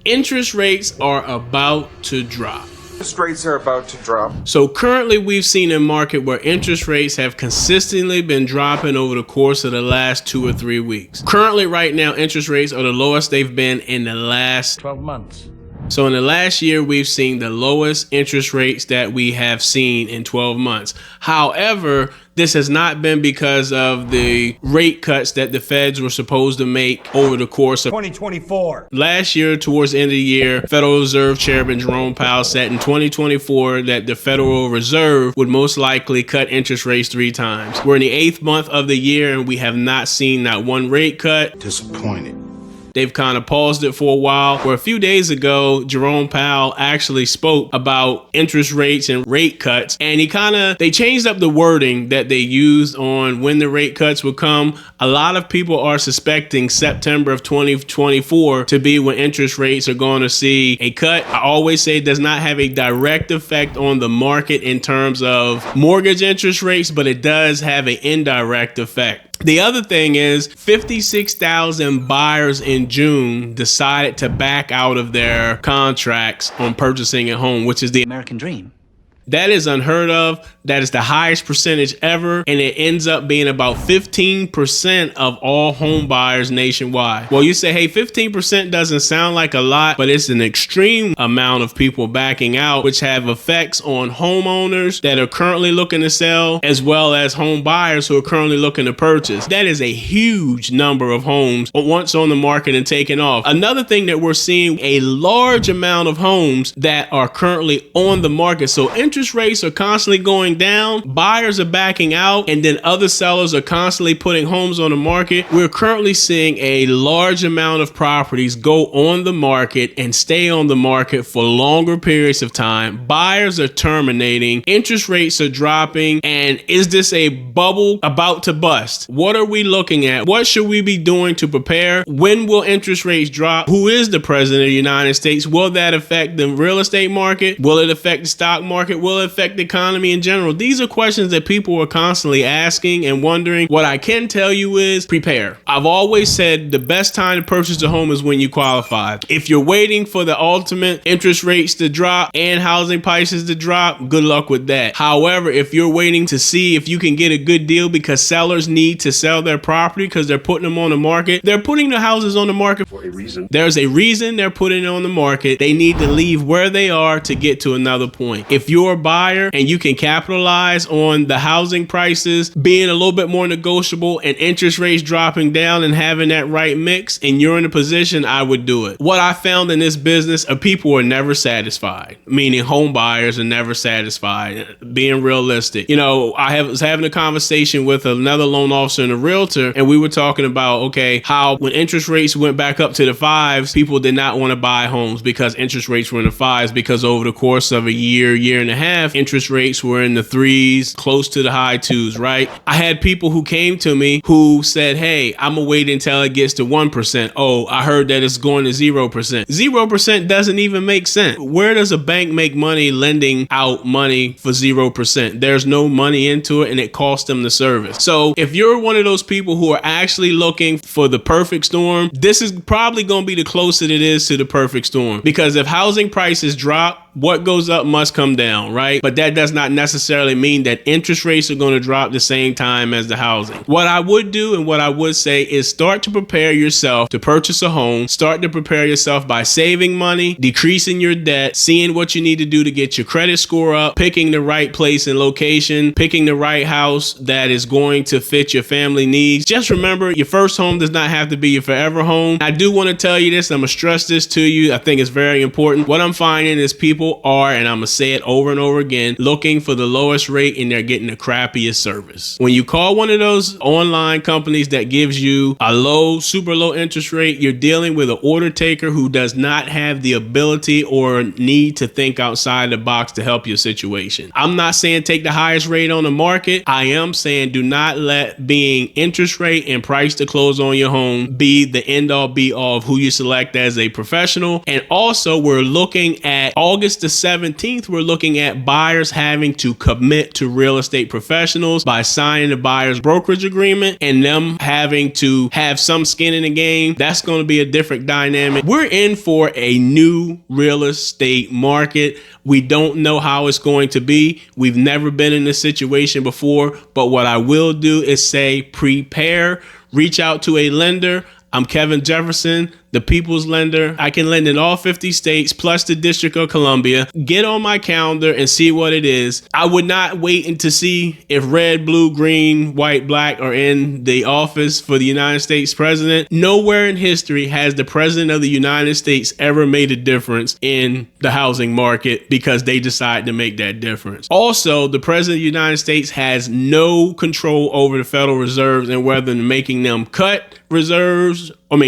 Interest rates are about to drop. Interest rates are about to drop. So currently we've seen a market where interest rates have consistently been dropping over the course of the last 2 or 3 weeks. Currently right now, interest rates are the lowest they've been in the last 12 months. So in the last year, we've seen the lowest interest rates that we have seen in 12 months. However, this has not been because of the rate cuts that the feds were supposed to make over the course of 2024. Last year, towards the end of the year, Federal Reserve Chairman Jerome Powell said in 2024 that the Federal Reserve would most likely cut interest rates 3 times. We're in the 8th month of the year and we have not seen that one rate cut. Disappointed. They've kind of paused it for a while. Where a few days ago, Jerome Powell actually spoke about interest rates and rate cuts. And they changed up the wording that they used on when the rate cuts would come. A lot of people are suspecting September of 2024 to be when interest rates are going to see a cut. I always say it does not have a direct effect on the market in terms of mortgage interest rates, but it does have an indirect effect. The other thing is 56,000 buyers in June decided to back out of their contracts on purchasing a home, which is the American dream. That is unheard of. That is the highest percentage ever. And it ends up being about 15% of all home buyers nationwide. Well, you say, hey, 15% doesn't sound like a lot, but it's an extreme amount of people backing out, which have effects on homeowners that are currently looking to sell, as well as home buyers who are currently looking to purchase. That is a huge number of homes once on the market and taking off. Another thing that we're seeing, a large amount of homes that are currently on the market. So interest rates are constantly going down, buyers are backing out, and then other sellers are constantly putting homes on the market. We're currently seeing a large amount of properties go on the market and stay on the market for longer periods of time. Buyers are terminating, interest rates are dropping, and is this a bubble about to bust? What are we looking at? What should we be doing to prepare? When will interest rates drop? Who is the president of the United States? Will that affect the real estate market? Will it affect the stock market? Will it affect the economy in general? These are questions that people are constantly asking and wondering. What I can tell you is prepare. I've always said the best time to purchase a home is when you qualify. If you're waiting for the ultimate interest rates to drop and housing prices to drop, good luck with that. However, if you're waiting to see if you can get a good deal because sellers need to sell their property because they're putting them on the market, they're putting the houses on the market for a reason. There's a reason they're putting it on the market. They need to leave where they are to get to another point. If you're a buyer and you can capitalize on the housing prices being a little bit more negotiable and interest rates dropping down and having that right mix, and you're in a position, I would do it. What I found in this business are people are never satisfied, meaning home buyers are never satisfied, being realistic. I was having a conversation with another loan officer and a realtor, and we were talking about, okay, how when interest rates went back up to the 5s, people did not want to buy homes because interest rates were in the 5s, because over the course of a year and a half, interest rates were in the 3s, close to the high 2s, right? I had people who came to me who said, hey, I'm gonna wait until it gets to 1%. Oh, I heard that it's going to 0%. 0% doesn't even make sense. Where does a bank make money lending out money for 0%? There's no money into it and it costs them the service. So if you're one of those people who are actually looking for the perfect storm, this is probably gonna be the closest it is to the perfect storm. Because if housing prices drop, what goes up must come down, right? But that does not necessarily mean that interest rates are going to drop the same time as the housing. What I would do and what I would say is start to prepare yourself to purchase a home. Start to prepare yourself by saving money, decreasing your debt, seeing what you need to do to get your credit score up, picking the right place and location, picking the right house that is going to fit your family needs. Just remember, your first home does not have to be your forever home. I do want to tell you this. I'm going to stress this to you. I think it's very important. What I'm finding is people are, and I'm gonna say it over and over again, looking for the lowest rate and they're getting the crappiest service. When you call one of those online companies that gives you a low, super low interest rate, you're dealing with an order taker who does not have the ability or need to think outside the box to help your situation. I'm not saying take the highest rate on the market. I am saying do not let being interest rate and price to close on your home be the end all be all of who you select as a professional. And also, we're looking at August August the 17th, we're looking at buyers having to commit to real estate professionals by signing a buyer's brokerage agreement and them having to have some skin in the game. That's going to be a different dynamic. We're in for a new real estate market. We don't know how it's going to be. We've never been in this situation before, but what I will do is say prepare, reach out to a lender. I'm Kevin Jefferson, the People's Lender. I can lend in all 50 states plus the District of Columbia. Get on my calendar and see what it is. I would not wait to see if red, blue, green, white, black are in the office for the United States president. Nowhere in history has the president of the United States ever made a difference in the housing market because they decided to make that difference. Also, the president of the United States has no control over the Federal Reserve and whether making them cut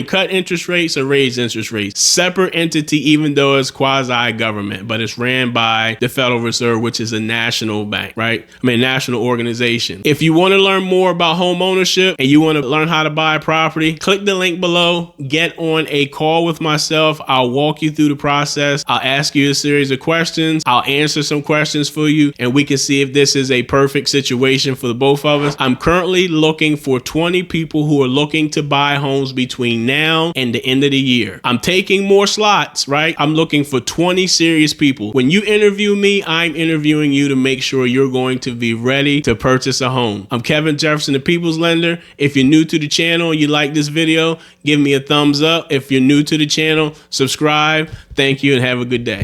cut interest rates or raise interest rates. Separate entity, even though it's quasi-government, but it's ran by the Federal Reserve, which is a national bank, right? National organization. If you want to learn more about home ownership and you want to learn how to buy a property, click the link below, get on a call with myself. I'll walk you through the process. I'll ask you a series of questions. I'll answer some questions for you, and we can see if this is a perfect situation for the both of us. I'm currently looking for 20 people who are looking to buy homes between now and the end of the year. I'm taking more slots, right? I'm looking for 20 serious people. When you interview me, I'm interviewing you to make sure you're going to be ready to purchase a home. I'm Kevin Jefferson, the People's Lender. If you're new to the channel and you like this video, give me a thumbs up. If you're new to the channel, subscribe. Thank you and have a good day.